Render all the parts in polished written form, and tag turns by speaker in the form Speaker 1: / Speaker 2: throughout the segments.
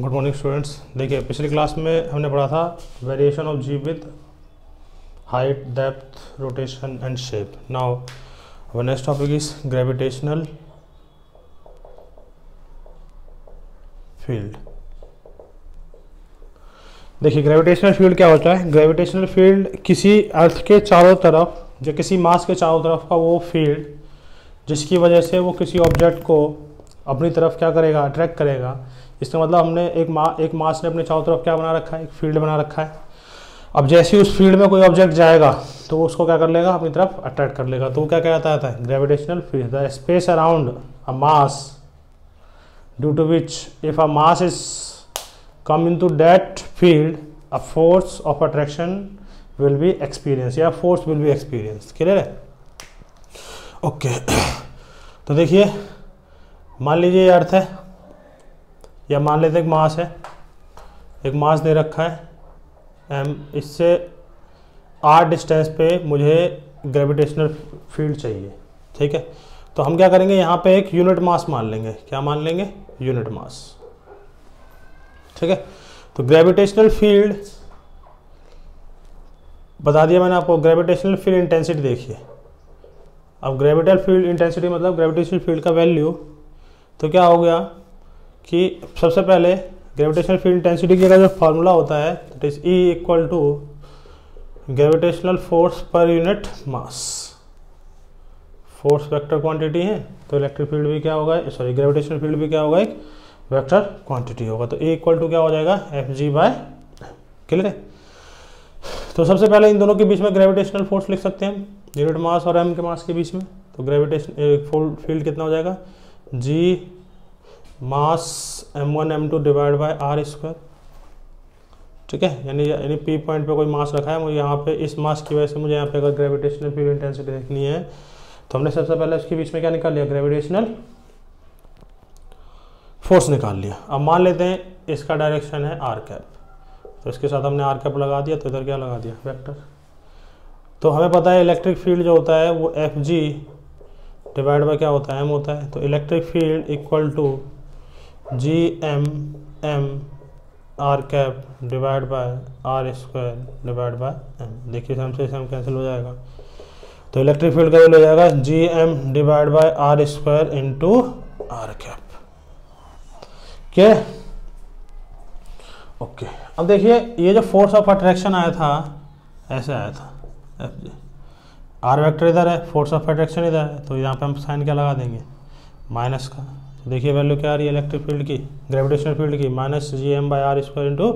Speaker 1: Good morning students. देखिए पिछली class में हमने पढ़ा था variation of G with height, depth, rotation and shape. Now our next topic is gravitational field. देखिए ग्रेविटेशनल फील्ड क्या होता है। ग्रेविटेशनल फील्ड किसी अर्थ के चारों तरफ या किसी मास के चारों तरफ का वो फील्ड जिसकी वजह से वो किसी ऑब्जेक्ट को अपनी तरफ क्या करेगा, अट्रैक्ट करेगा। इसका मतलब हमने एक मास ने अपने चारों तरफ क्या बना रखा है, एक फील्ड बना रखा है। अब जैसे ही उस फील्ड में कोई ऑब्जेक्ट जाएगा तो वो उसको क्या कर लेगा, अपनी तरफ अट्रैक्ट कर लेगा। तो वो क्या कहता है, gravitational field. The space around a mass due to which if a mass is come into that field a force of attraction will be experience या force will be experience. Clear है? Okay तो देखिए मान लीजिए ये अर्थ है या मान लेते एक मास है, एक मास दे रखा है m, इससे r डिस्टेंस पे मुझे ग्रेविटेशनल फील्ड चाहिए। ठीक है, तो हम क्या करेंगे, यहाँ पे एक यूनिट मास मान लेंगे। क्या मान लेंगे? Unit mass. ठीक है, तो ग्रेविटेशनल फील्ड बता दिया मैंने आपको। ग्रेविटेशनल फील्ड इंटेंसिटी देखिए। अब ग्रेविटेशनल फील्ड इंटेंसिटी मतलब ग्रेविटेशनल फील्ड का वैल्यू। तो क्या हो गया कि सबसे पहले ग्रेविटेशनल फील्ड इंटेंसिटी का जो फार्मूला होता है that is E equal to gravitational force पर unit mass. Force vector quantity है तो इलेक्ट्रिक फील्ड भी क्या होगा, सॉरी ग्रेविटेशनल फील्ड भी क्या होगा, एक वेक्टर क्वांटिटी होगा। तो E इक्वल टू क्या हो जाएगा, Fg/m। क्लियर है? तो सबसे पहले इन दोनों के बीच में ग्रेविटेशनल फोर्स लिख सकते हैं हम, यूनिट मास और m के मास के बीच में। तो ग्रेविटेशन फील्ड कितना हो जाएगा, G mass m1 m2 divide by r square. ठीक है, यानी P पॉइंट पे कोई मास रखा है, मुझे यहाँ पे इस मास की वजह से मुझे यहाँ पे अगर ग्रेविटेशनल फील्ड इंटेंसिटी देखनी है तो हमने सबसे पहले उसके बीच में क्या निकाल लिया, ग्रेविटेशनल फोर्स निकाल लिया। अब मान लेते हैं इसका डायरेक्शन है r कैप, तो इसके साथ हमने r कैप लगा दिया, तो इधर क्या लगा दिया, वेक्टर। तो हमें पता है इलेक्ट्रिक फील्ड जो होता है वो Fg डिवाइड बाय क्या होता है, m होता है। तो electric field equal to Gm r cap divide by r square divide by m। देखिए हमसे हम कैंसिल हो जाएगा, तो इलेक्ट्रिक फील्ड का वैल्यू हो जाएगा Gm divide by r square into r cap. क्या? ओके, अब देखिए ये जो फोर्स ऑफ अट्रैक्शन आया था ऐसे आया था, Fg r वेक्टर इधर है, फोर्स ऑफ अट्रैक्शन इधर है, तो यहाँ पे हम साइन क्या लगा देंगे, माइनस का। तो देखिए वैल्यू क्या आ रही है इलेक्ट्रिक फील्ड की, ग्रेविटेशनल फील्ड की, minus Gm/r square into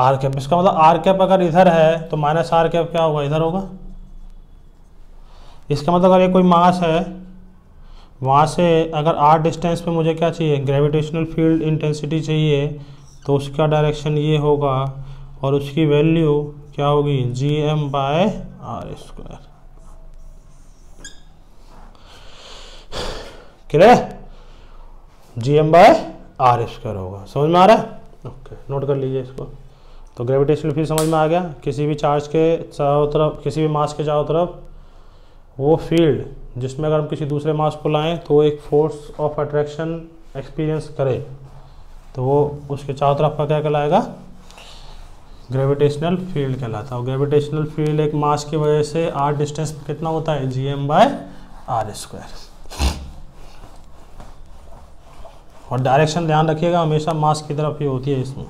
Speaker 1: r cap. इसका मतलब r कैप अगर इधर है तो माइनस r कैप क्या होगा, इधर होगा। इसका मतलब अगर ये कोई मास है, वहाँ से अगर r डिस्टेंस पे मुझे क्या चाहिए, ग्रेविटेशनल फील्ड इंटेंसिटी चाहिए, तो उसका डायरेक्शन ये होगा और उसकी वैल्यू क्या होगी, Gm/r square. Clear? Gm/r square होगा। समझ में आ रहा है? ओके, नोट कर लीजिए इसको। तो ग्रेविटेशनल फील्ड समझ में आ गया। किसी भी चार्ज के चारों तरफ, किसी भी मास के चारों तरफ वो फील्ड जिसमें अगर हम किसी दूसरे मास को लाएं तो वो एक फोर्स ऑफ अट्रैक्शन एक्सपीरियंस करे, तो वो उसके चारों तरफ का क्या कहलाएगा, ग्रेविटेशनल फील्ड कहलाता है। और ग्रेविटेशनल फील्ड एक मास की वजह से r डिस्टेंस पर कितना होता है, Gm/r स्क्वायर। और डायरेक्शन ध्यान रखिएगा हमेशा मास की तरफ ही होती है इसमें।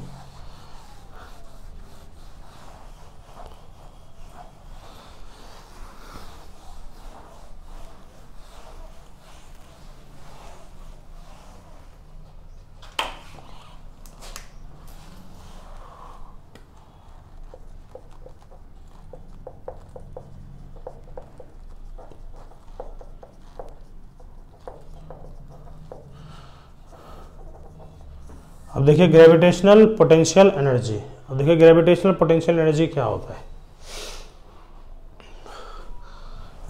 Speaker 1: अब देखिए ग्रेविटेशनल पोटेंशियल एनर्जी। अब देखिए ग्रेविटेशनल पोटेंशियल एनर्जी क्या होता है।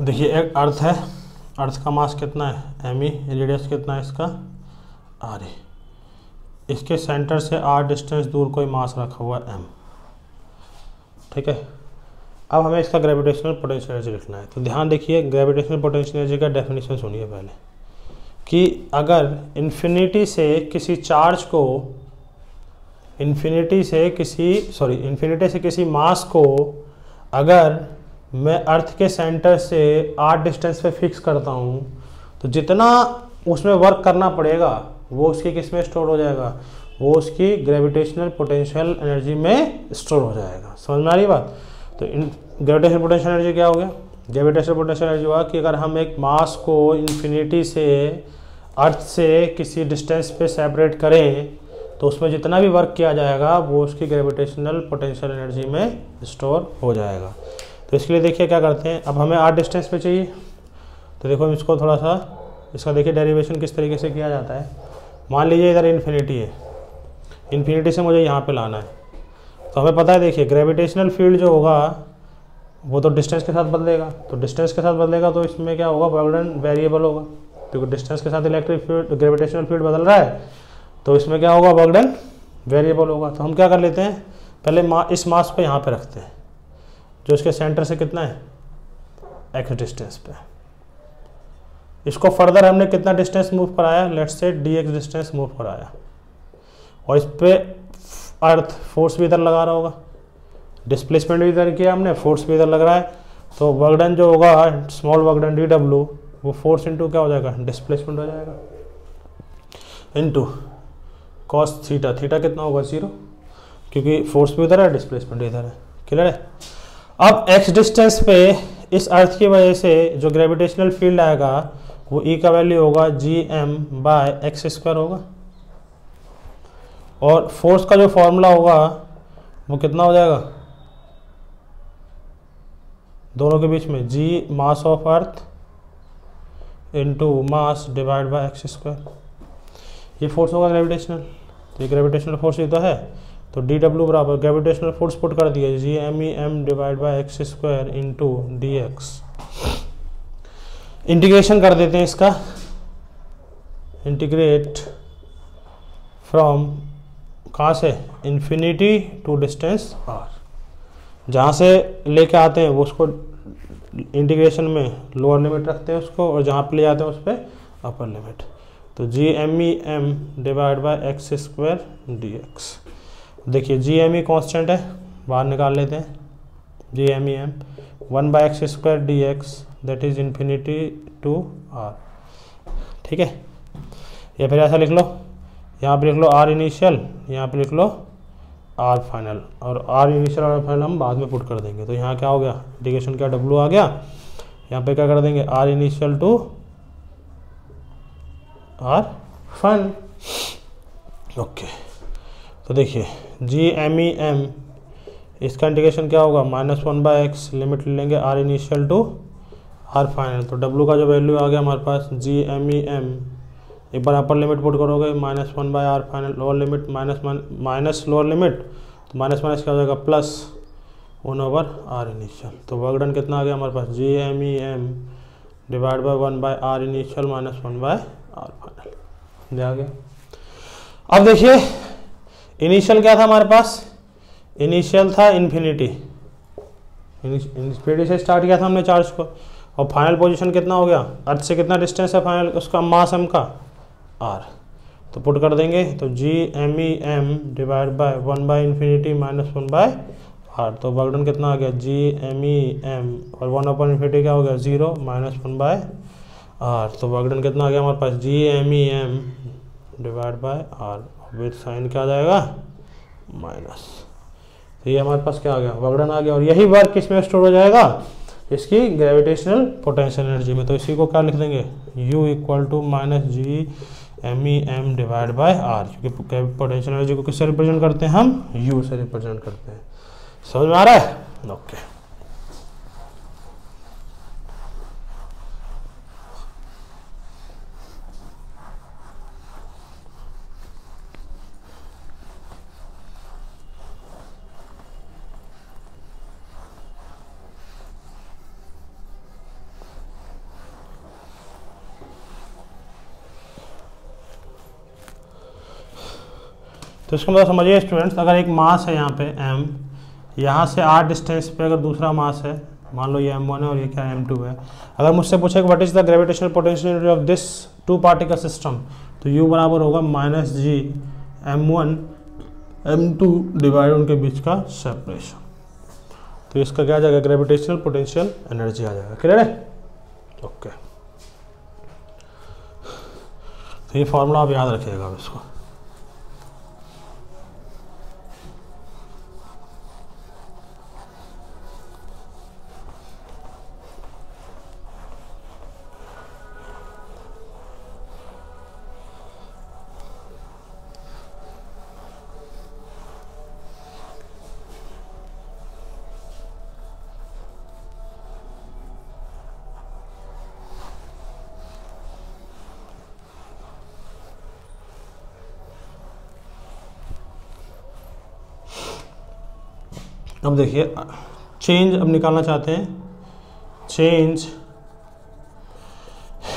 Speaker 1: देखिए एक अर्थ है, अर्थ का मास कितना है, m, रेडियस कितना है इसका, r। इसके सेंटर से r डिस्टेंस दूर कोई मास रखा हुआ है m। ठीक है, अब हमें इसका ग्रेविटेशनल पोटेंशियल एनर्जी लिखना है। तो ध्यान देखिए ग्रेविटेशनल पोटेंशियल एनर्जी का डेफिनेशन सुनिए पहले, कि अगर इन्फिनिटी से किसी चार्ज को इन्फिनिटी से किसी मास को अगर मैं अर्थ के सेंटर से r डिस्टेंस पे फिक्स करता हूँ तो जितना उसमें वर्क करना पड़ेगा वो उसकी किस में स्टोर हो जाएगा, वो उसकी ग्रेविटेशनल पोटेंशियल एनर्जी में स्टोर हो जाएगा। समझ में आ रही बात। तो ग्रेविटेशनल पोटेंशियल एनर्जी क्या हो गया, ग्रेविटेशनल पोटेंशियल एनर्जी हुआ कि अगर हम एक मास को इन्फिनिटी से अर्थ से किसी डिस्टेंस पे सेपरेट करें तो उसमें जितना भी वर्क किया जाएगा वो उसकी ग्रेविटेशनल पोटेंशियल एनर्जी में स्टोर हो जाएगा। तो इसके लिए देखिए क्या करते हैं, अब हमें r डिस्टेंस पे चाहिए तो देखो हम इसको थोड़ा सा इसका देखिए डेरिवेशन किस तरीके से किया जाता है। मान लीजिए इधर इन्फिनिटी है, इन्फिनिटी से मुझे यहाँ पे लाना है तो हमें पता है देखिए ग्रेविटेशनल फील्ड जो होगा वो तो डिस्टेंस के साथ बदलेगा, तो डिस्टेंस के साथ बदलेगा तो इसमें क्या होगा, वर्क वेरिएबल होगा क्योंकि डिस्टेंस के साथ इलेक्ट्रिक फील्ड ग्रेविटेशनल फील्ड बदल रहा है तो इसमें क्या होगा, वर्क डन वेरिएबल होगा। तो हम क्या कर लेते हैं, पहले इस मास को यहाँ पे रखते हैं जो इसके सेंटर से कितना है x डिस्टेंस पे। इसको फर्दर हमने कितना डिस्टेंस मूव कराया, let's say dx distance move कराया और इस पे अर्थ फोर्स भी इधर लगा रहा होगा, डिस्प्लेसमेंट भी इधर किया हमने, फोर्स भी इधर लग रहा है। तो वर्क डन जो होगा स्मॉल वर्क डन dw वो फोर्स इंटू क्या हो जाएगा, डिस्प्लेसमेंट हो जाएगा इंटू कॉस थीटा। थीटा कितना होगा 0 क्योंकि फोर्स भी इधर है डिस्प्लेसमेंट इधर है। क्लियर है। अब x डिस्टेंस पे इस अर्थ की वजह से जो ग्रेविटेशनल फील्ड आएगा वो E का वैल्यू होगा gm/x² होगा और फोर्स का जो फॉर्मूला होगा वो कितना हो जाएगा, दोनों के बीच में g mass of earth into mass divide by x²। ये फोर्स होगा ग्रेविटेशनल, तो ये ग्रेविटेशनल फोर्स ये तो है तो dw बराबर ग्रेविटेशनल फोर्स पुट कर दिया gmem divide by x² into dx। Integration कर देते हैं इसका, इंटीग्रेट फ्रॉम कहाँ से, इन्फिनिटी टू डिस्टेंस r। जहाँ से लेके आते हैं वो उसको इंटीग्रेशन में लोअर लिमिट रखते हैं उसको और जहाँ पे ले जाते हैं उस पर अपर लिमिट। तो gmem divide by x² dx। देखिए gme कांस्टेंट है, बाहर निकाल लेते हैं gmem 1/x² dx that is infinity to r। ठीक है, या फिर ऐसा लिख लो, यहाँ पे लिख लो r इनिशियल, यहाँ पे लिख लो r फाइनल और r इनिशियल और फाइनल हम बाद में पुट कर देंगे। तो यहाँ क्या हो गया, इंटीग्रेशन क्या w आ गया, यहाँ पे क्या कर देंगे r initial to r final. Okay, तो देखिए gmem इसका इंटीग्रेशन क्या होगा, -1/x लिमिट ले लेंगे r initial to r final. तो w का जो वैल्यू आ गया हमारे पास gmem, एक बार अपर लिमिट पुट करोगे -1/r final, lower limit minus lower limit तो माइनस क्या हो जाएगा प्लस 1/r इनिशियल। तो वर्क डन कितना आ गया हमारे पास, gmem divide by 1/r initial minus 1/r final आ गया। अब देखिए इनिशियल क्या था हमारे पास, इनिशियल था इन्फिनिटी, इन्फिनिटी से स्टार्ट किया था हमने चार्ज को और फाइनल पोजीशन कितना हो गया, अर्थ से कितना डिस्टेंस है फाइनल, उसका मास m का r। तो पुट कर देंगे तो gmem divide bye 1/∞ minus 1/r। तो वर्क डन कितना आ गया, gmem और 1/∞ क्या हो गया 0 माइनस 1/r। तो वर्क डन कितना आ गया हमारे पास, gmem divide by r with sign क्या आ जाएगा माइनस। तो ये हमारे पास क्या आ गया, वर्क डन आ गया और यही वर्क किसमें स्टोर हो जाएगा, इसकी ग्रेविटेशनल पोटेंशियल एनर्जी में। तो इसी को क्या लिख देंगे, u equal to -gmem divide by r, क्योंकि पोटेंशियल एनर्जी को किससे रिप्रेजेंट करते हैं हम, u से रिप्रेजेंट करते हैं। समझ में आ रहा है, ओके। तो इसको मतलब समझिए स्टूडेंट्स, अगर एक मास है यहाँ पे m, यहाँ से r डिस्टेंस पे अगर दूसरा मास है, मान लो ये m1 है और ये क्या m2 है, अगर मुझसे पूछे what is the gravitational potential energy of this two particle system, तो u बराबर होगा -g m1 m2 डिवाइड उनके बीच का सेपरेशन। तो इसका क्या आ जाएगा, ग्रेविटेशनल पोटेंशियल एनर्जी आ जाएगा। क्लियर है? ओके, तो ये फॉर्मूला आप याद रखिएगा अब इसको। अब देखिए चेंज अब निकालना चाहते हैं, change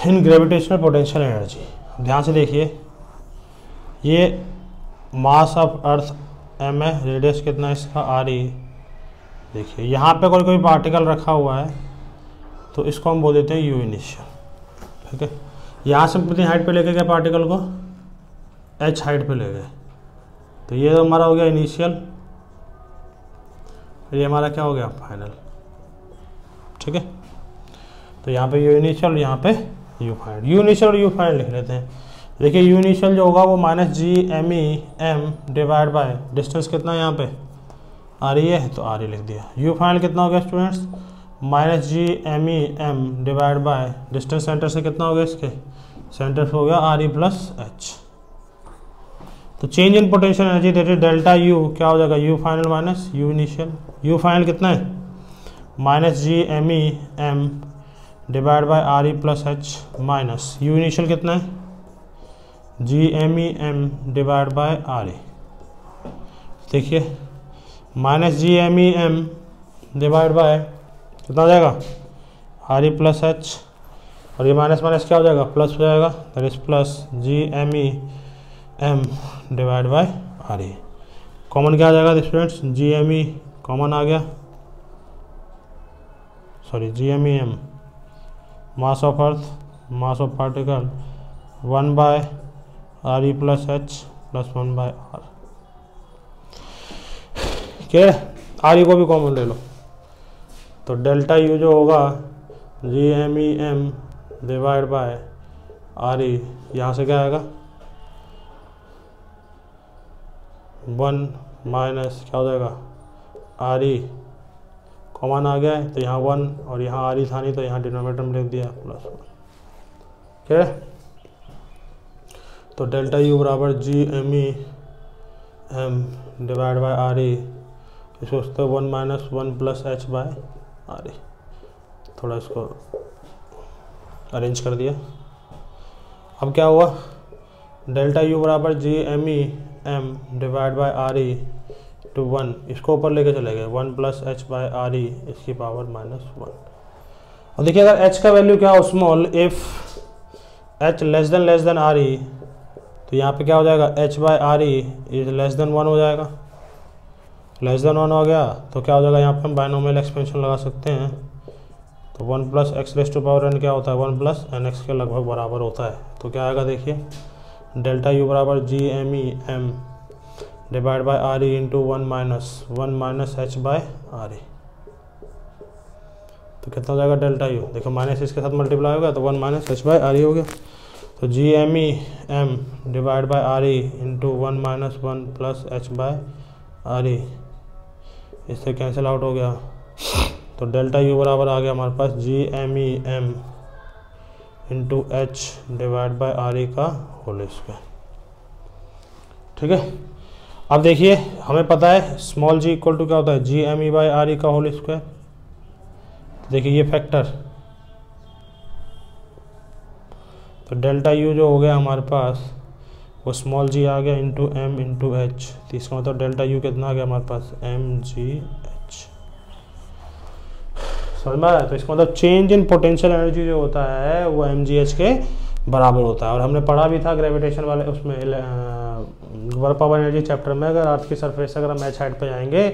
Speaker 1: in gravitational potential energy. ध्यान से देखिए, ये मास ऑफ अर्थ m है, रेडियस कितना है इसका r e। देखिए यहाँ पे कोई पार्टिकल रखा हुआ है तो इसको हम बोल देते हैं u इनिशियल। ठीक है, यहाँ से कितनी हाइट पे लेके गए पार्टिकल को, h हाइट पे ले गए, तो ये हमारा हो गया इनिशियल, ये हमारा क्या हो गया, फाइनल। ठीक है, तो यहाँ पे यू इनिशियल, यहाँ पे यू फाइनल। यू इनिशियल और यू फाइनल लिख लेते हैं। देखिए यू इनिशियल जो होगा वो minus G M E M divide by distance कितना है यहाँ पे आर ई है, तो आर ई लिख दिया। यू फाइनल कितना हो गया students, minus G M E M divide by distance centre से कितना हो गया, इसके सेंटर से हो गया आर ई प्लस एच। तो change in potential energy that is delta U क्या हो जाएगा, U final minus U initial. U final कितना है, minus G M E M divide by R E plus H minus U initial कितना है, G M E M divide by are e. देखिए minus G M E M divide by कितना हो जाएगा, R E plus H, और ये minus minus क्या हो जाएगा, प्लस हो जाएगा, that is plus G M E M divide by are e. Common क्या आ जाएगा students, G M e common आ गया, sorry G M E m mass of earth mass of particle 1 by R E plus H plus 1 by r. क्या r e को भी common ले लो, तो डेल्टा यू जो होगा G M E M divide by are E, यहाँ से क्या आएगा 1 माइनस क्या हो जाएगा आर ई, कॉमन आ गया है तो यहाँ 1 और यहाँ आर ई था नहीं तो यहाँ डिनोमिनेटर में लिख दिया प्लस 1। ठीक है, तो डेल्टा यू बराबर G M E M divide by are E, इसको उसको 1 minus 1 plus H by are E. थोड़ा इसको अरेंज कर दिया। अब क्या हुआ, डेल्टा यू बराबर G M E M divide by are E to 1, इसको ऊपर लेके चले गए 1 plus H by are E इसकी पावर माइनस 1। और देखिए अगर h का वैल्यू क्या हो small, if h less than R E, तो यहाँ पे क्या हो जाएगा h by are E is less than 1 हो जाएगा। लेस देन 1 हो गया तो क्या हो जाएगा, यहाँ पे हम बायनोमियल एक्सपेंशन लगा सकते हैं, तो 1 plus X raise to power n क्या होता है 1 प्लस एन एक्स के लगभग बराबर होता है। तो क्या आएगा देखिए, डेल्टा यू बराबर G M E M divide by are E into 1 minus H by are E. तो कितना हो जाएगा डेल्टा यू, देखो माइनस इसके साथ मल्टीप्लाई होगा तो 1 minus H by are E हो गया। तो G M E M divide by are E into 1 minus 1 plus H by are E, इससे कैंसिल आउट हो गया। तो डेल्टा यू बराबर आ गया हमारे पास G M E m into h divide by R E का होल स्क्वायर। ठीक है, अब देखिए हमें पता है स्मॉल जी इक्वल टू क्या होता है, G M E by R ई का होल स्क्वायर। देखिए ये फैक्टर, तो डेल्टा यू जो हो गया हमारे पास वो स्मॉल जी आ गया इंटू एम इंटू एच, तो इसका मतलब डेल्टा यू कितना आ गया हमारे पास एम जी एच। समझ में आ रहा है? तो इसका मतलब चेंज इन पोटेंशियल एनर्जी जो होता है वो एम जी एच के बराबर होता है। और हमने पढ़ा भी था ग्रेविटेशन वाले उसमें वर्क ऑफ एनर्जी चैप्टर में, अगर अर्थ की सरफेस अगर हम एच हाइट पे जाएंगे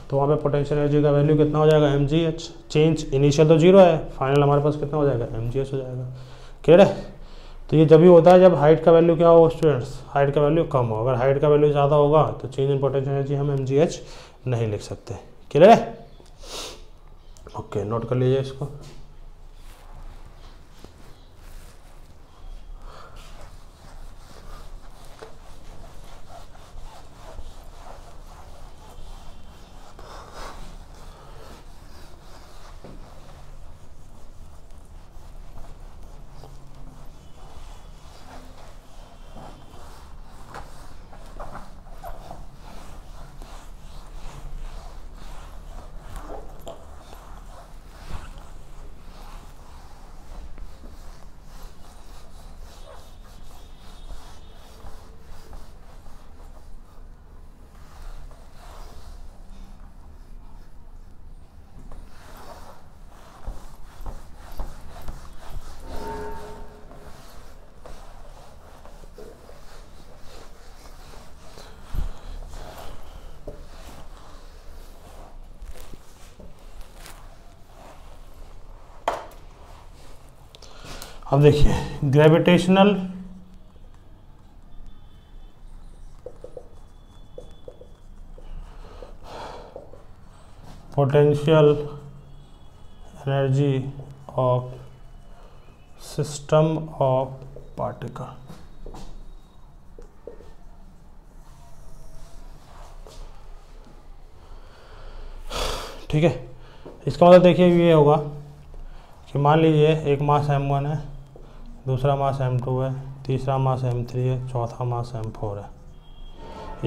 Speaker 1: तो वहाँ पे पोटेंशियल एनर्जी का वैल्यू कितना हो जाएगा M G H. Change initial तो 0 है, फाइनल हमारे पास कितना हो जाएगा एम जी एच हो जाएगा। क्लियर है? तो ये जब भी होता है जब हाइट का वैल्यू क्या हो स्टूडेंट्स, हाइट का वैल्यू कम हो। अगर हाइट का वैल्यू ज़्यादा होगा तो चेंज इन पोटेंशियल एनर्जी हम mgh नहीं लिख सकते। क्लियर है? ओके, नोट कर लीजिए इसको। अब देखिए gravitational potential energy of system of particle. ठीक है, इसका मतलब देखिए ये होगा कि मान लीजिए एक मास m1 है, दूसरा मास m2 है, तीसरा मास m3 है, चौथा मास m4 है।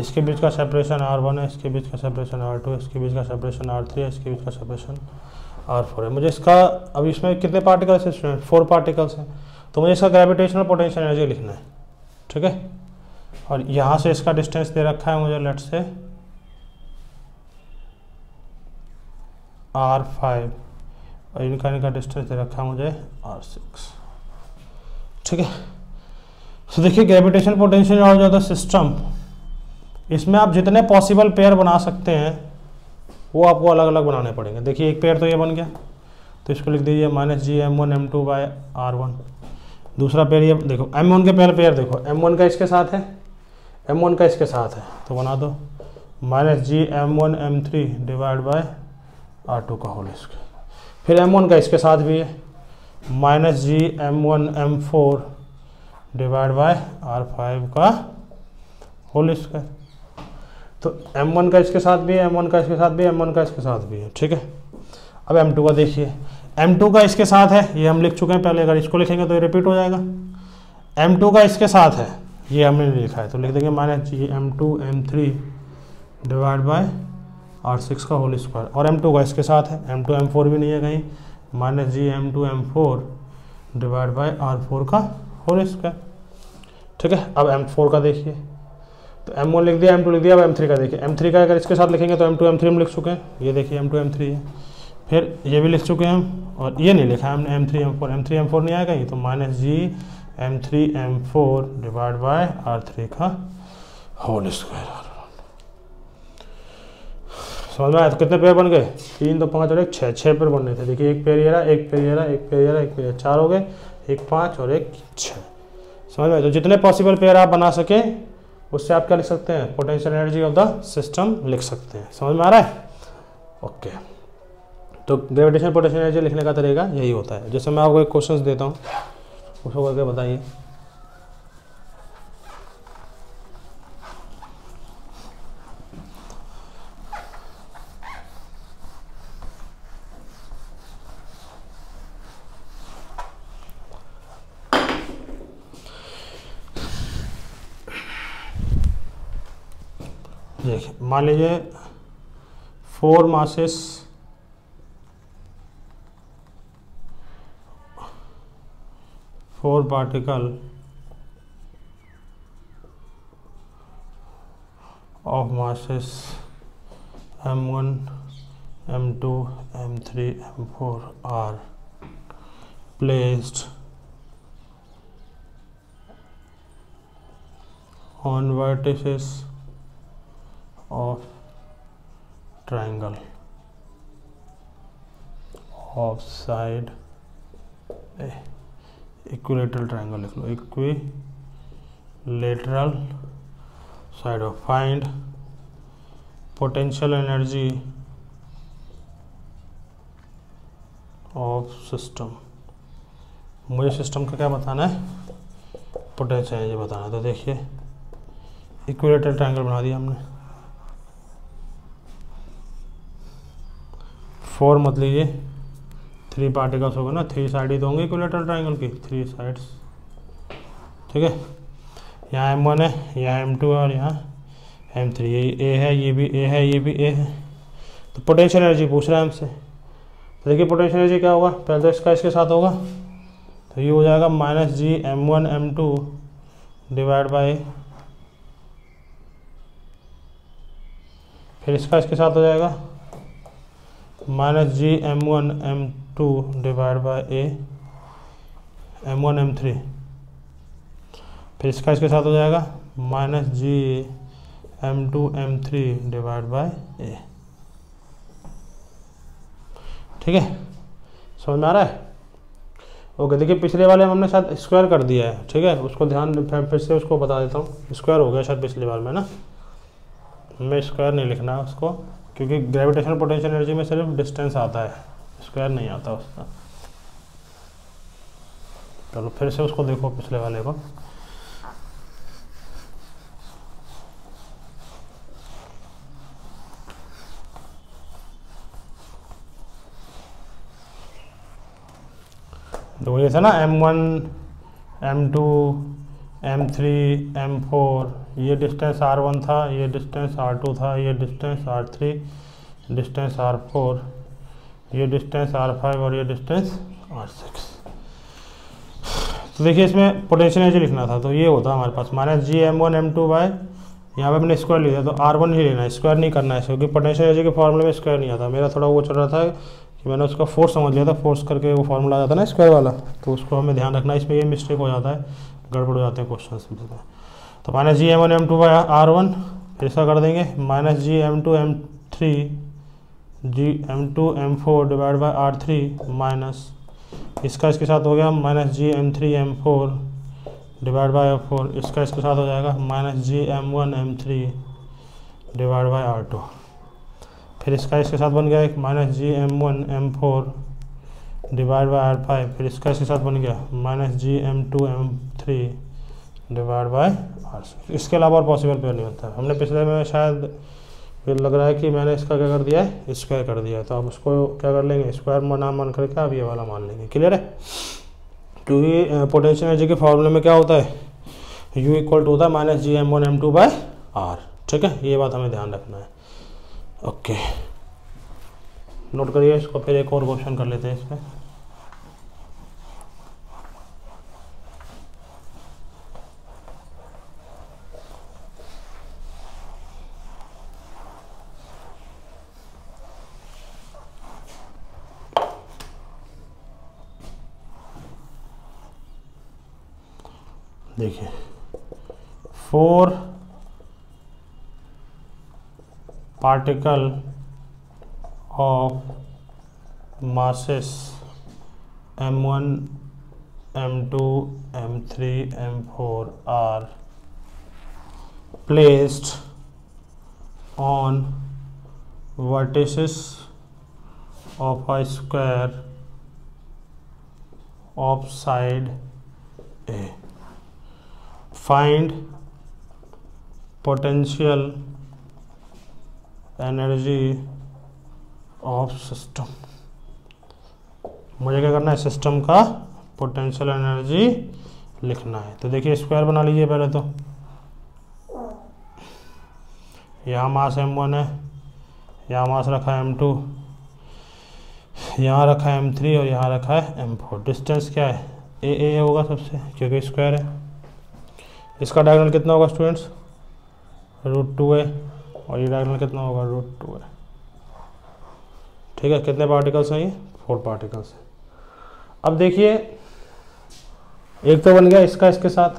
Speaker 1: इसके बीच का सेपरेशन r1 है, इसके बीच का सेपरेशन r2 है, इसके बीच का सेपरेशन r3 है, इसके बीच का सेपरेशन r4 है। मुझे इसका, अब इसमें कितने पार्टिकल्स हैं स्टूडेंट? 4 पार्टिकल्स हैं। तो मुझे इसका ग्रेविटेशनल पोटेंशियल एनर्जी लिखना है। ठीक है, और यहाँ से इसका डिस्टेंस दे रखा है मुझे, लेट से r5, और इनका डिस्टेंस दे रखा है मुझे r6। ठीक है, तो देखिए ग्रेविटेशनल पोटेंशियल और जो सिस्टम, इसमें आप जितने पॉसिबल पेयर बना सकते हैं वो आपको अलग अलग बनाने पड़ेंगे। देखिए एक पेयर तो ये बन गया, तो इसको लिख दीजिए -gm1m2/r1। दूसरा पेयर ये देखो, m1 के पेयर देखो, m1 का इसके साथ है, m1 का इसके साथ है, तो बना दो -gm1m3/r2 का होल स्क्वायर। फिर m1 का इसके साथ भी है, -gm1m4/r5 का होल स्क्वायर। तो m1 का इसके साथ भी है, m1 का इसके साथ भी है, m1 का इसके साथ भी है। ठीक है, अब m2 का देखिए, m2 का इसके साथ है, ये हम लिख चुके हैं पहले, अगर इसको लिखेंगे तो ये रिपीट हो जाएगा। m2 का इसके साथ है, ये हमने नहीं लिखा है, तो लिख देंगे -gm2m3/r6 का होल स्क्वायर। और m2 का इसके साथ है, m2 m4 भी नहीं है कहीं, -gm2m4/r4 का होल स्क्वायर। ठीक है, अब m4 का देखिए, तो m1 लिख दिया, m2 लिख दिया। अब m3 का देखिए, m3 का अगर इसके साथ लिखेंगे तो m2 m3 हम लिख चुके हैं, ये देखिए m2 m3 है। फिर ये भी लिख चुके हैं हम, और ये नहीं लिखा है हमने m3 m4 नहीं आया कहीं, तो -gm3m4/r3 का होल स्क्वायर। समझ में आया? तो कितने पेयर बन गए? 3 2 5 और 1 6 पेयर बनने थे। देखिए एक पेयर ये रहा, एक पेयर ये रहा, एक पेयर ये रहा, एक पेयर, 4 हो गए, एक 5 और एक 6। समझ में? तो जितने पॉसिबल पेयर आप बना सके उससे आप क्या लिख सकते हैं? Potential energy of the system लिख सकते हैं। समझ में आ रहा है? ओके, तो ग्रेविटेशनल पोटेंशियल एनर्जी लिखने का तरीका यही होता है। जैसे मैं आपको एक क्वेश्चन देता हूँ, उसको करके बताइए। देखिए मान लीजिए 4 masses particle of masses m1 m2 m3 m4 are placed on vertices of triangle of side A equilateral triangle लिख लो, equilateral side of find potential energy of system. मुझे सिस्टम का क्या बताना है, पोटेंशियल एनर्जी बताना है। तो देखिए इक्विलेटरल ट्रायंगल बना दिया हमने, 4 मत लीजिए, 3 पार्टिकल्स हो गए ना, 3 साइड ही तो होंगे इक्विलेटरल ट्रायंगल की, 3 साइड्स, ठीक है। यहाँ M1 है, यहाँ M2 है और यहाँ M3। ये A है, ये भी A है, ये भी A है। तो पोटेंशियल एनर्जी पूछ रहा है हमसे। तो देखिए पोटेंशियल एनर्जी क्या होगा, पहले तो इसका इसके साथ होगा, तो ये हो जाएगा -G M1 M2 divide by, फिर इसका इसके साथ हो जाएगा -G M1 M2 divide by A M1 M3, फिर इसका इसके साथ हो जाएगा -G M2 M3 divide bye A। ठीक है, समझ में आ रहा है? ओके, देखिए पिछले वाले में हमने शायद स्क्वायर कर दिया है, ठीक है, उसको ध्यान फिर से उसको बता देता हूँ। स्क्वायर हो गया शायद पिछली बार में ना, हमें स्क्वायर नहीं लिखना है उसको, क्योंकि ग्रेविटेशनल पोटेंशियल एनर्जी में सिर्फ डिस्टेंस आता है, स्क्वायर नहीं आता उसका। चलो फिर से उसको देखो पिछले वाले को। तो ये था ना M1 M2 M3 M4, ये डिस्टेंस R1 था, ये डिस्टेंस R2 था, ये डिस्टेंस R3, डिस्टेंस R4, ये डिस्टेंस R5 और ये डिस्टेंस R6। तो देखिए इसमें पोटेंशियल एनर्जी लिखना था, तो ये होता हमारे पास -G M1 M2 बाय, यहाँ पे मैंने स्क्वायर लिया, तो R1 ही लेना है, स्क्वायर नहीं करना है, क्योंकि पोटेंशियल एनर्जी के फॉर्मूले में स्क्वायर नहीं आता। मेरा थोड़ा वो चल रहा था कि मैंने उसका फोर्स समझ लिया था, फोर्स करके वो फार्मूला आ जाता है ना स्क्वायर वाला, तो उसको हमें ध्यान रखना है। इसमें ये मिस्टेक हो जाता है, गड़बड़ हो जाते हैं क्वेश्चन में। तो -G M1 M2 bye R1, फिर इसका कर देंगे -G M2 M3 G M2 M4 divide bye R3 minus इसका इसके साथ हो गया -G M3 M4 divide bye F4, इसका इसके साथ हो जाएगा -G M1 M3 divide bye R2, फिर इसका इसके साथ बन गया एक -G M1 M4 divide bye R5, फिर इसका इसके साथ बन गया -G M2 M3 divide bye R6। इसके अलावा और पॉसिबल पेयर नहीं होता। हमने पिछले में शायद ये लग रहा है कि मैंने इसका क्या कर दिया है, स्क्वायर कर दिया है, तो आप उसको क्या कर लेंगे, स्क्वायर नाम मान करके आप ये वाला मान लेंगे। क्लियर है? क्योंकि पोटेंशियल एनर्जी के फॉर्मूले में क्या होता है, U इक्वल टू होता है -G M1 M2 bye R। ठीक है, ये बात हमें ध्यान रखना है। ओके, नोट करिए इसको, फिर एक और क्वेश्चन कर लेते हैं इस पर। देखिए 4 particle of masses M1 M2 M3 M4 are placed on vertices of a square of side A. Find potential energy of system। मुझे क्या करना है, सिस्टम का पोटेंशियल एनर्जी लिखना है। तो देखिए स्क्वायर बना लीजिए पहले तो। यहाँ मास M1 है, यहाँ मास रखा है M2, यहाँ रखा है M3 और यहाँ रखा है M4। डिस्टेंस क्या है, A होगा सबसे, क्योंकि स्क्वायर है। इसका डायगोनल कितना होगा स्टूडेंट्स, √2a, और ये डायगोनल कितना होगा, √2a। ठीक है, कितने पार्टिकल्स हैं ये, 4 पार्टिकल्स हैं। अब देखिए एक तो बन गया इसका इसके साथ,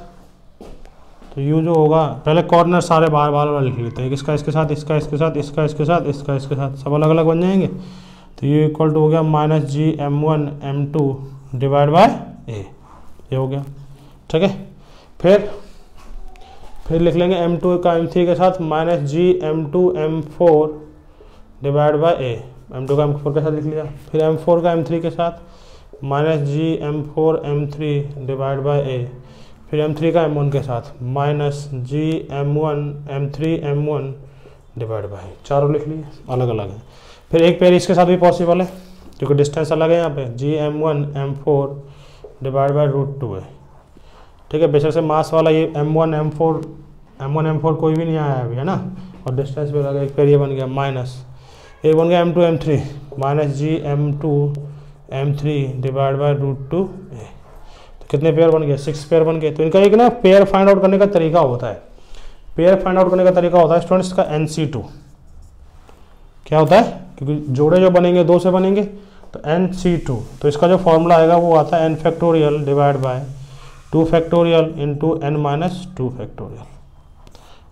Speaker 1: तो यू जो होगा, पहले कॉर्नर सारे बार बार लिख लेते हैं, इसका इसके साथ, इसका इसके साथ, इसका इसके साथ, इसका इसके साथ, सब अलग अलग बन जाएंगे। तो यू इक्वल टू हो गया -G M1 M2 divide by A। ये हो गया, ठीक है। फिर लिख लेंगे m2 का m3 के साथ minus G m2 m4 divide by A, m2 का m4 के साथ लिख लिया। फिर m4 का m3 के साथ minus G m4 m3 divide by A. फिर m3 का m1 के साथ minus ji m1 m3 m1 divide by, चारों लिख लिए, अलग अलग है। फिर एक पेयर इसके साथ भी पॉसिबल है क्योंकि डिस्टेंस अलग है यहाँ पे, जी m1 m4 डिवाइड बाय √2 है, ठीक है। बेशक से मास वाला ये m1 m4 कोई भी नहीं आया अभी, है ना, और डिस्टेंस भी अलग है। एक पेयर ये बन गया माइनस, एक बन गया m2 m3 minus G m2 m3 divide by √2 A. तो कितने पेयर बन गए? 6 पेयर बन गए। तो इनका एक ना पेयर फाइंड आउट करने का तरीका होता है, पेयर फाइंड आउट करने का तरीका होता है स्टूडेंट्स का NC2। क्या होता है? क्योंकि जोड़े जो बनेंगे 2 से बनेंगे, तो NC2। तो इसका जो फॉर्मूला आएगा वो आता है n factorial divide by 2 factorial into n minus 2 factorial,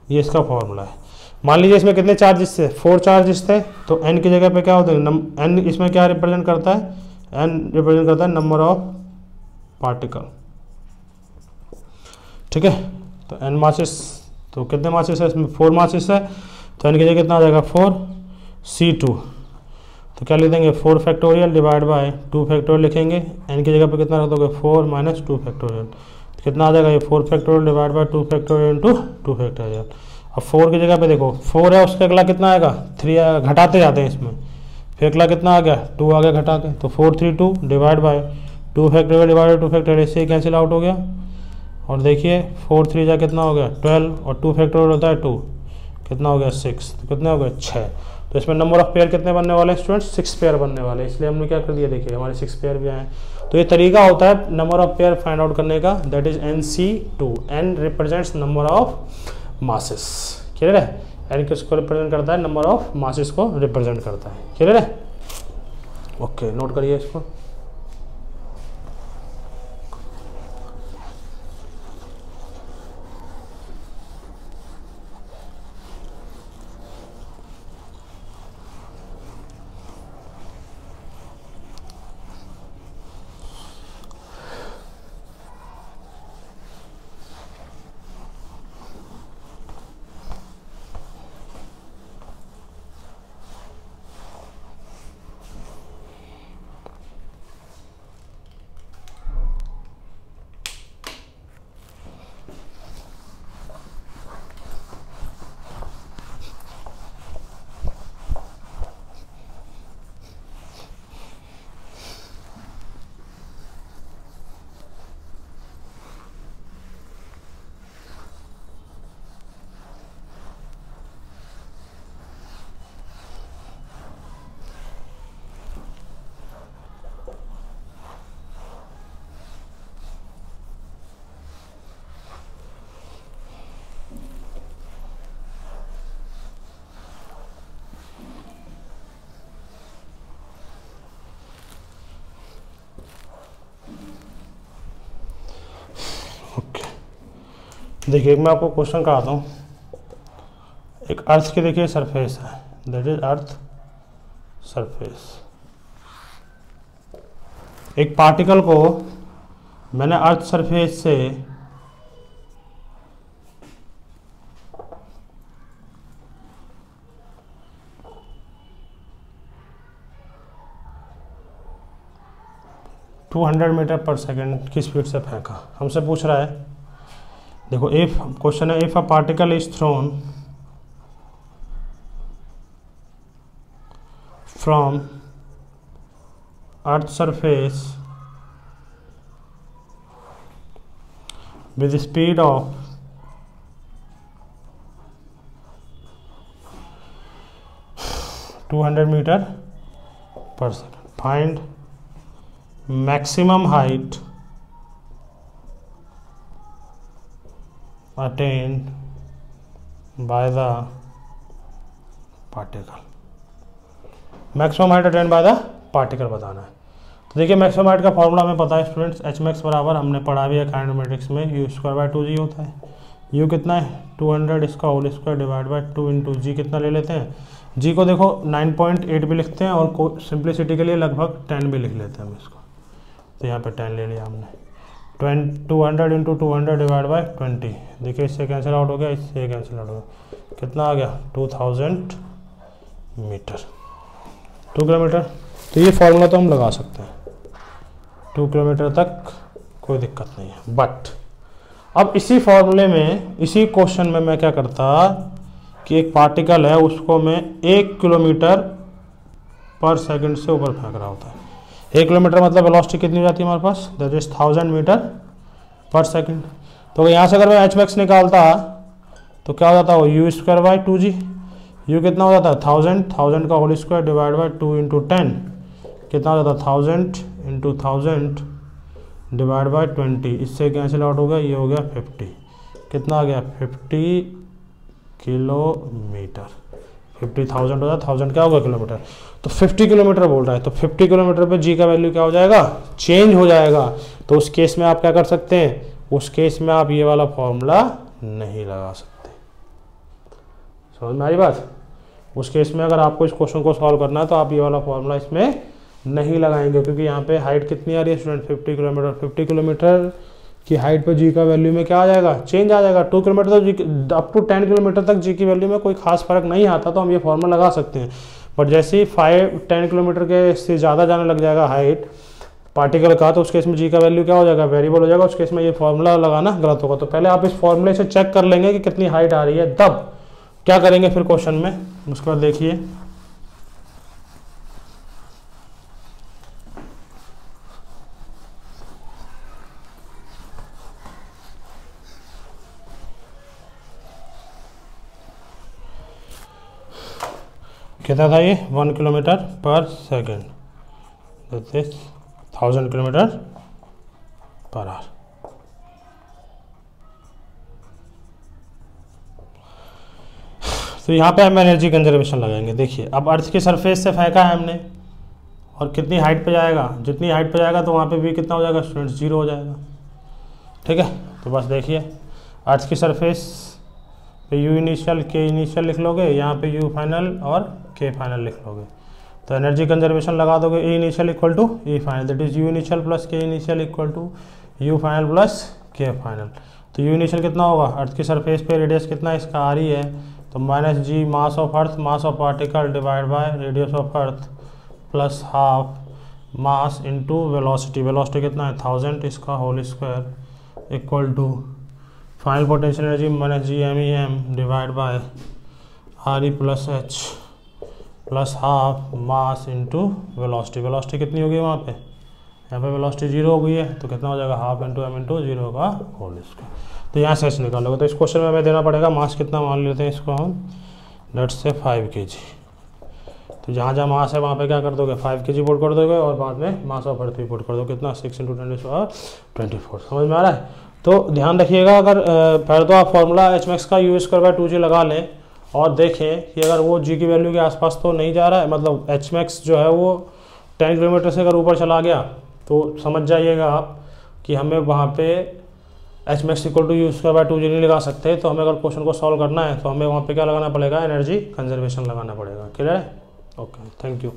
Speaker 1: ये इसका फॉर्मूला है। मान लीजिए इसमें कितने चार्जेस थे? 4 चार्जेस थे, तो n की जगह पे क्या होता है? n इसमें क्या रिप्रेजेंट करता है? n रिप्रेजेंट करता है नंबर ऑफ पार्टिकल, ठीक है। तो n मासेस, तो कितने मासेस है इसमें? 4 मासेस है, तो n की जगह कितना आ जाएगा? 4c2। तो क्या लिख देंगे? 4 फैक्टोरियल डिवाइड बाय 2 फैक्टोरियल लिखेंगे, n की जगह पे कितना रख दोगे? 4 माइनस 2 फैक्टोरियल। तो कितना आ जाएगा? ये 4 factorial divide by 2 factorial into 2 factorial. अब 4 की जगह पे देखो 4 है, उसके अगला कितना आएगा? 3 आएगा, घटाते जाते हैं इसमें। फिर अगला कितना आ गया? 2 आ गया घटा के, तो 4 3 2 divide by 2 factorial divide by 2 factorial, इससे कैंसिल आउट हो गया। और देखिए 4 3 जा कितना हो गया? 12, और 2 फैक्टोरियल होता है 2, कितना हो गया? 6। तो कितने हो गए? 6। तो इसमें नंबर ऑफ पेयर कितने बनने वाले हैं स्टूडेंट्स? 6 पेयर बनने वाले हैं, इसलिए हमने क्या कर दिया, देखिए हमारे 6 पेयर भी आए। तो ये तरीका होता है number of pair find out करने का, that is NC2। n represents number of masses, clear है। n किसको रिप्रेजेंट करता है? नंबर ऑफ मासेस को रिप्रेजेंट करता है, क्लियर है। ओके, नोट करिए इसको। देखिए मैं आपको क्वेश्चन कराता हूँ। एक अर्थ की देखिए सरफेस है, दैट इज अर्थ सरफेस। एक पार्टिकल को मैंने अर्थ सरफेस से (200 मीटर पर सेकेंड की स्पीड से फेंका। हमसे पूछ रहा है, देखो इफ क्वेश्चन है, if a particle is thrown from earth surface with speed of 200 metre per second, find maximum height attained by the particle। Maximum height attained by the particle बताना है। तो देखिए मैक्सिमम हाइट का formula हमें पता है students, H max बराबर हमने पढ़ा भी है काइनेमेटिक्स में, u²/2g होता है। u कितना है? 200, इसका whole square divide by 2 into G कितना ले लेते हैं? g को देखो 9.8 भी लिखते हैं और सिंप्लिसिटी के लिए लगभग 10 भी लिख लेते हैं हम इसको। तो यहाँ पे 10 ले लिया हमने। 200 इंटू 200 डिवाइड बाई 20। देखिए इससे कैंसिल आउट हो गया, इससे कैंसिल आउट हो गया, कितना आ गया 2000 मीटर, 2 किलोमीटर। तो ये फॉर्मूला तो हम लगा सकते हैं, 2 किलोमीटर तक कोई दिक्कत नहीं है। बट अब इसी फॉर्मूले में, इसी क्वेश्चन में मैं क्या करता कि एक पार्टिकल है उसको मैं 1 किलोमीटर पर सेकंड से ऊपर फेंक रहा होता है। 1 किलोमीटर मतलब वेलोसिटी कितनी हो जाती है हमारे पास, दैट इज 1000 मीटर पर सेकंड। तो यहाँ से अगर मैं एच मैक्स निकालता तो क्या हो जाता है, you square by 2g। You कितना हो जाता है 1000 का whole square divide by 2 into 10, कितना हो जाता है 1000 इंटू 1000 डिवाइड बाई 20। इससे कैंसिल आउट हो गया, ये हो गया 50, कितना आ गया 50 किलोमीटर। 50,000 हो जाता है, 1000 क्या होगा किलोमीटर, तो 50 किलोमीटर बोल रहा है। तो 50 किलोमीटर पे जी का वैल्यू क्या हो जाएगा, चेंज हो जाएगा। तो उस केस में आप क्या कर सकते हैं, उस केस में आप ये वाला फॉर्मूला नहीं लगा सकते। समझ में आई बात। उस केस में अगर आपको इस क्वेश्चन को सॉल्व करना है तो आप ये वाला फॉर्मूला इसमें नहीं लगाएंगे, क्योंकि यहाँ पे हाइट कितनी आ रही है स्टूडेंट, 50 किलोमीटर। 50 किलोमीटर की हाइट पे जी का वैल्यू में क्या आ जाएगा, चेंज आ जाएगा। 2 किलोमीटर तो अप टू 10 किलोमीटर तक जी की वैल्यू में कोई खास फर्क नहीं आता, तो हम ये फॉर्मूला लगा सकते हैं। बट जैसे ही 5-10 किलोमीटर के से ज़्यादा जाने लग जाएगा हाइट पार्टिकल का, तो उस केस में जी का वैल्यू क्या हो जाएगा, वेरिएबल हो जाएगा। उस केस में ये फॉर्मूला लगाना गलत होगा। तो पहले आप इस फॉर्मूले से चेक कर लेंगे कि कितनी हाइट आ रही है, तब क्या करेंगे फिर क्वेश्चन में। उसके बाद देखिए कितना था ये, 1 किलोमीटर पर second, that is 1000 kilometre per hour. तो यहाँ पे हम एनर्जी कंजर्वेशन लगाएंगे। देखिए अब अर्थ की सरफेस से फेंका है हमने, और कितनी हाइट पे जाएगा, जितनी हाइट पे जाएगा तो वहाँ पे भी कितना हो जाएगा स्टूडेंट्स, 0 हो जाएगा। ठीक है, तो बस देखिए अर्थ की सरफेस पे यू इनिशियल के इनिशियल लिख लोगे, यहाँ पे यू फाइनल और के फाइनल लिख लोगे। तो एनर्जी कंजर्वेशन लगा दोगे, E initial equal to E final, that is U initial plus K initial equal to U final plus K final. तो यू इनिशियल कितना होगा, अर्थ की सरफेस पे रेडियस कितना है इसका, आर ही है, तो minus G mass of earth, mass of particle divide by radius of earth plus half mass into velocity. Velocity कितना है 1000, इसका whole square equal to final potential energy minus G M E M divide by R E plus H plus half mass into velocity. Velocity कितनी होगी वहाँ पे, यहाँ पे velocity 0 हो गई है, तो कितना हो जाएगा हाफ इंटू एम इंटू 0 का होल स्क्वायर। तो यहाँ से एच निकालोगे। तो इस क्वेश्चन में हमें देना पड़ेगा मास कितना, मान लेते हैं इसको हम लेट्स से 5 kg। तो जहाँ जहाँ मास है वहाँ पे क्या कर दोगे 5 kg पुट कर दोगे, और बाद में मास ऑफ अर्थ भी पुट कर दो, कितना 6 इंटू 10⁻²⁴। समझ में आ रहा है। तो ध्यान रखिएगा, अगर पहले तो आप फॉर्मूला एच मैक्स का यू स्क्वायर बाय 2g लगा लें, और देखें कि अगर वो जी की वैल्यू के आसपास तो नहीं जा रहा है, मतलब एच मैक्स जो है वो 10 किलोमीटर से अगर ऊपर चला गया, तो समझ जाइएगा आप कि हमें वहाँ पे H max equal to U square by 2g नहीं लगा सकते। तो हमें अगर क्वेश्चन को सॉल्व करना है तो हमें वहाँ पे क्या लगाना पड़ेगा, एनर्जी कंजर्वेशन लगाना पड़ेगा। क्लियर है, ओके, थैंक यू।